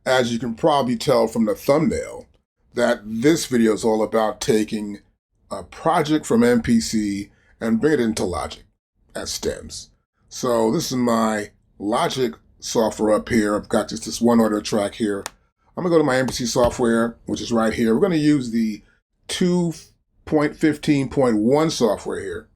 As you can probably tell from the thumbnail, that this video is all about taking a project from MPC and bring it into Logic as stems. So this is my Logic software up here. I've got just this one audio track here. I'm gonna go to my MPC software, which is right here. We're gonna use the 2.15.1 software here,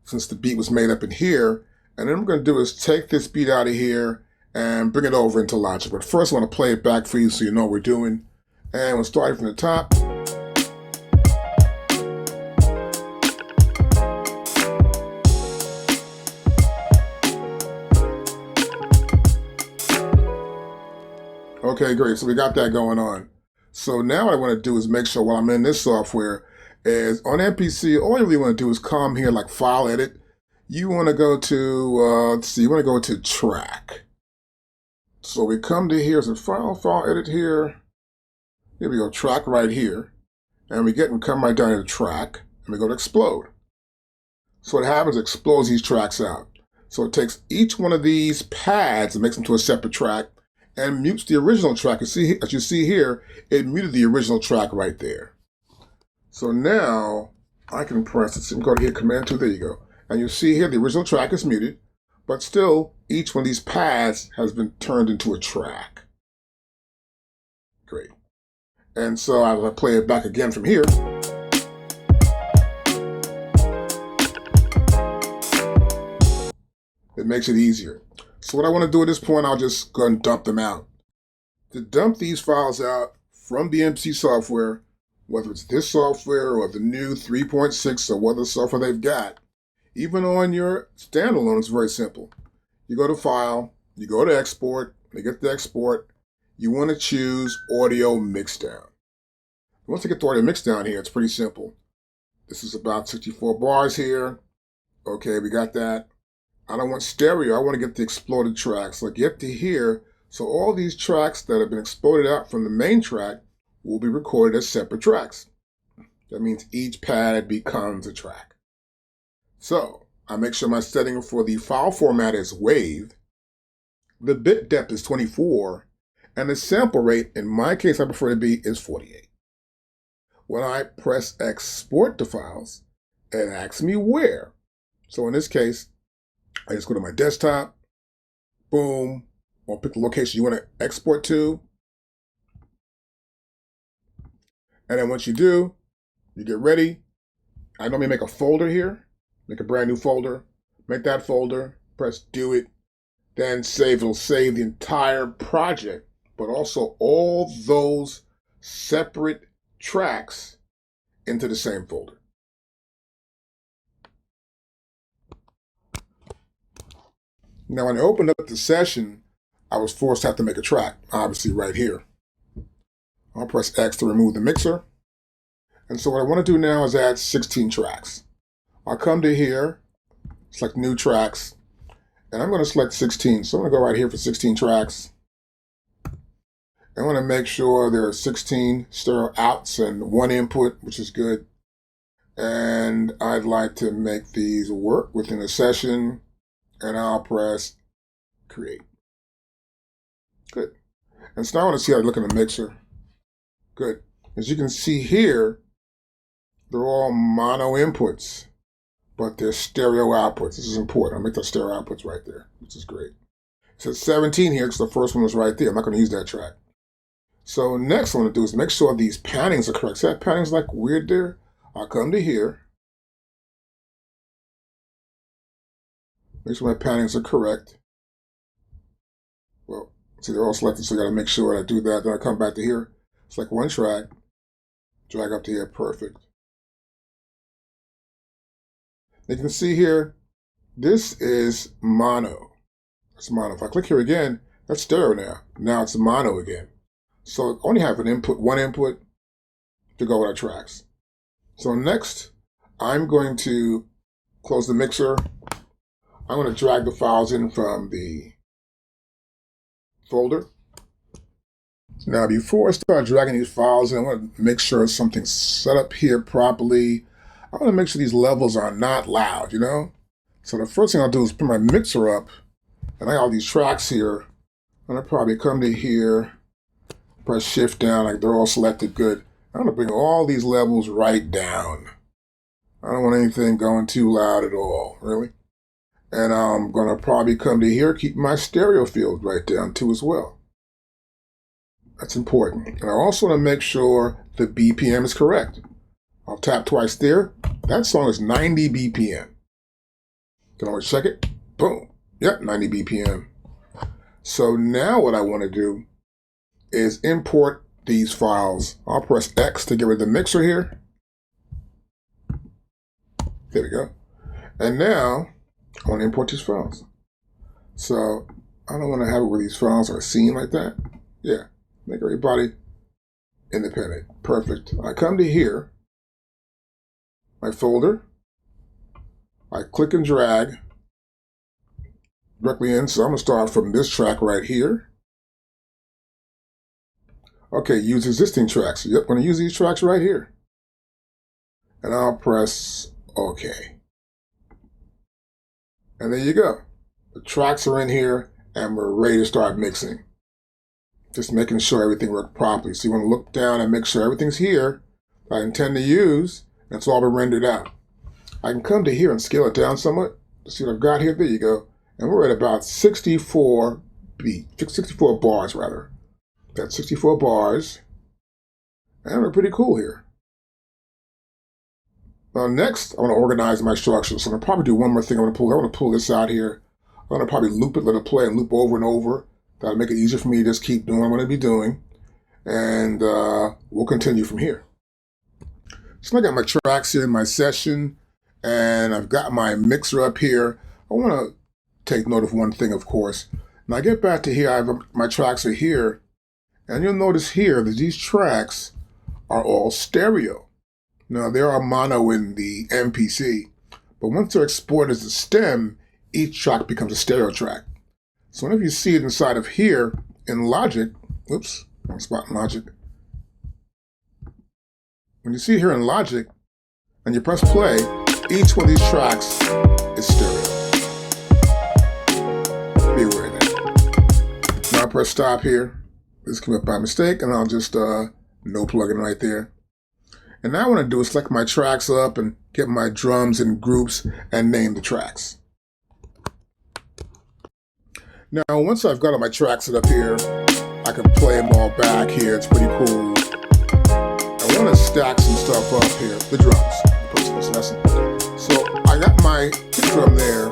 since the beat was made up in here. And then what we're gonna do is take this beat out of here and bring it over into Logic. But first I want to play it back for you so you know what we're doing. And we'll start from the top. Okay, great. So we got that going on. So now what I want to do is make sure while I'm in this software is on MPC, all you really want to do is come here like File, Edit. You want to go to, let's see, you want to go to Track. So we come to here, so File, Edit here. Here we go, Track right here. And we come right down to the Track, and we go to Explode. So what happens, it explodes these tracks out. So it takes each one of these pads and makes them to a separate track and mutes the original track. As you see here, it muted the original track right there. So now I can press it, go to here, Command 2, there you go. And you see here the original track is muted, but still each one of these pads has been turned into a track. Great. And so I will play it back again from here. It makes it easier. So what I want to do at this point, I'll just go and dump them out. To dump these files out from the MPC software, whether it's this software or the new 3.6 or what other software they've got, even on your standalone, it's very simple. You go to File, you go to Export, you get the export, you want to choose Audio Mixdown. Once you get the Audio Mixdown here, it's pretty simple. This is about 64 bars here. Okay, we got that. I don't want stereo, I want to get the exploded tracks. So I get to here, so all these tracks that have been exploded out from the main track will be recorded as separate tracks. That means each pad becomes a track. So I make sure my setting for the file format is WAV, the bit depth is 24, and the sample rate, in my case I prefer to be, is 48. When I press export to files, it asks me where. So in this case, I just go to my desktop, boom, or pick the location you want to export to. And then once you do, you get ready. I normally make a folder here. Make a brand new folder, make that folder, press do it, then save. It'll save the entire project, but also all those separate tracks into the same folder. Now when I opened up the session, I was forced to have to make a track, obviously right here. I'll press X to remove the mixer. And so what I want to do now is add 16 tracks. I'll come to here, select New Tracks, and I'm going to select 16. So I'm going to go right here for 16 tracks. I want to make sure there are 16 stereo outs and one input, which is good. And I'd like to make these work within a session, and I'll press Create. Good. And so now I want to see how they look in the mixer. Good. As you can see here, they're all mono inputs, but they're stereo outputs. This is important. I'll make those stereo outputs right there, which is great. It says 17 here because the first one was right there. I'm not going to use that track. So next what I want to do is make sure these pannings are correct. See that panning's like weird there? I'll come to here. Make sure my pannings are correct. Well, see they're all selected, so I got to make sure I do that. Then I come back to here, select one track, drag up to here, perfect. You can see here, this is mono. It's mono. If I click here again, that's stereo now. Now it's mono again. So I only have an input, one input to go with our tracks. So next, I'm going to close the mixer. I'm going to drag the files in from the folder. Now, before I start dragging these files in, I want to make sure something's set up here properly. I want to make sure these levels are not loud, you know? So the first thing I'll do is put my mixer up, and I got all these tracks here. And I'll probably come to here, press shift down, like they're all selected good. I'm gonna bring all these levels right down. I don't want anything going too loud at all, really. And I'm gonna probably come to here, keep my stereo field right down too as well. That's important. And I also want to make sure the BPM is correct. I'll tap twice there. That song is 90 BPM. Can always check it. Boom. Yep, 90 BPM. So now what I want to do is import these files. I'll press X to get rid of the mixer here. There we go. And now I want to import these files. So I don't want to have it where these files are seen like that. Yeah, make everybody independent. Perfect. I come to here, my folder. I click and drag directly in. So I'm going to start from this track right here. Okay, use existing tracks. Yep, I'm going to use these tracks right here. And I'll press OK. And there you go. The tracks are in here and we're ready to start mixing. Just making sure everything worked properly. So you want to look down and make sure everything's here that I intend to use, and it's all been rendered out. I can come to here and scale it down somewhat to see what I've got here. There you go. And we're at about 64 bars rather. That's 64 bars. And we're pretty cool here. Now next, I want to organize my structure. So I'm going to probably do one more thing. I want to pull this out here. I'm going to probably loop it, let it play and loop over and over. That'll make it easier for me to just keep doing what I'm going to be doing. And we'll continue from here. So I got my tracks here in my session. And I've got my mixer up here. I want to take note of one thing, of course. When I get back to here, my tracks are here. And you'll notice here that these tracks are all stereo. Now, there are mono in the MPC, but once they're exported as a stem, each track becomes a stereo track. So whenever you see it inside of here in Logic, oops, wrong spot in Logic. When you see it here in Logic, and you press play, each one of these tracks is stereo. Be aware of that. Now I press stop here. This came up by mistake, and I'll just no plugin right there. And now what I want to do is select my tracks up and get my drums in groups and name the tracks. Now, once I've got all my tracks set up here, I can play them all back here. It's pretty cool. I want to stack some stuff up here, the drums. So I got my kick drum there,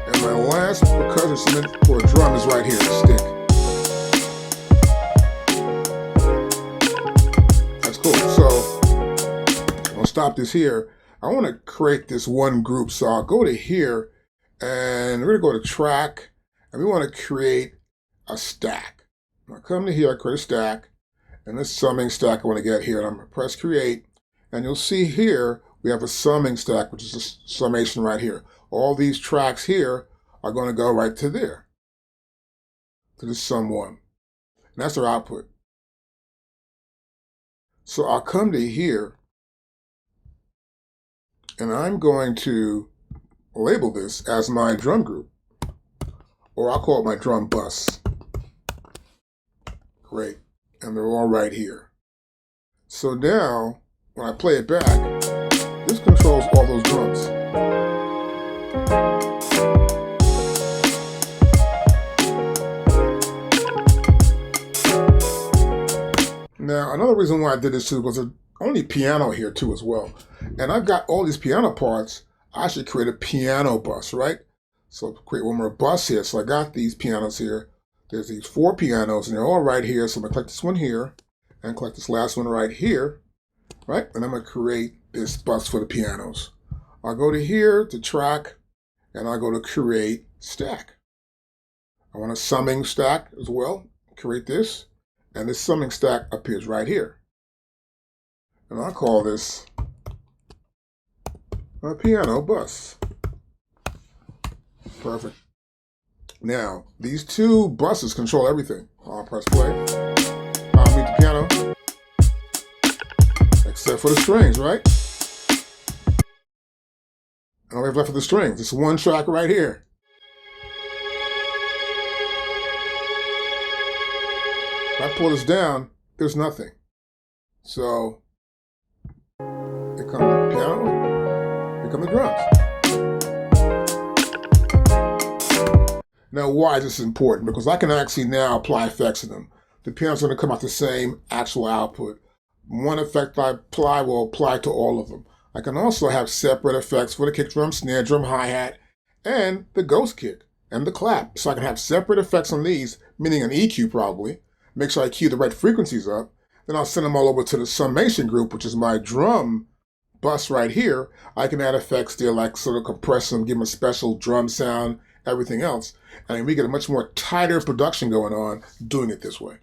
and my last percussion instrument for a drum is right here, the stick. That's cool. So I'll stop this here. I want to create this one group, so I'll go to here. And we're going to go to track, and we want to create a stack. I'll come to here, I create a stack, and this summing stack I want to get here, and I'm going to press create, and you'll see here we have a summing stack, which is a summation right here. All these tracks here are going to go right to there, to the sum one. And that's our output. So I'll come to here, and I'm going to label this as my drum group, or I'll call it my drum bus. Great, and they're all right here. So now, when I play it back, this controls all those drums. Now, another reason why I did this too was there's only piano here too as well. And I've got all these piano parts. I should create a piano bus, right? So create one more bus here. So I got these pianos here. There's these 4 pianos, and they're all right here. So I'm going to click this one here, and click this last one right here, right? And I'm going to create this bus for the pianos. I'll go to here, to track, and I'll go to create stack. I want a summing stack as well. Create this, and this summing stack appears right here. And I'll call this a piano bus. Perfect. Now, these 2 buses control everything. I'll press play. I'll mute the piano. Except for the strings, right? And all we have left for the strings. It's one track right here. If I pull this down, there's nothing. So, here come the piano, here come the drums. Now, why is this important? Because I can actually now apply effects to them. The piano's going to come out the same actual output. One effect I apply will apply to all of them. I can also have separate effects for the kick drum, snare drum, hi-hat, and the ghost kick, and the clap. So I can have separate effects on these, meaning an EQ probably. Make sure I cue the right frequencies up. Then I'll send them all over to the summation group, which is my drum bus right here. I can add effects there, like sort of compress them, give them a special drum sound, everything else. And we get a much more tighter production going on doing it this way.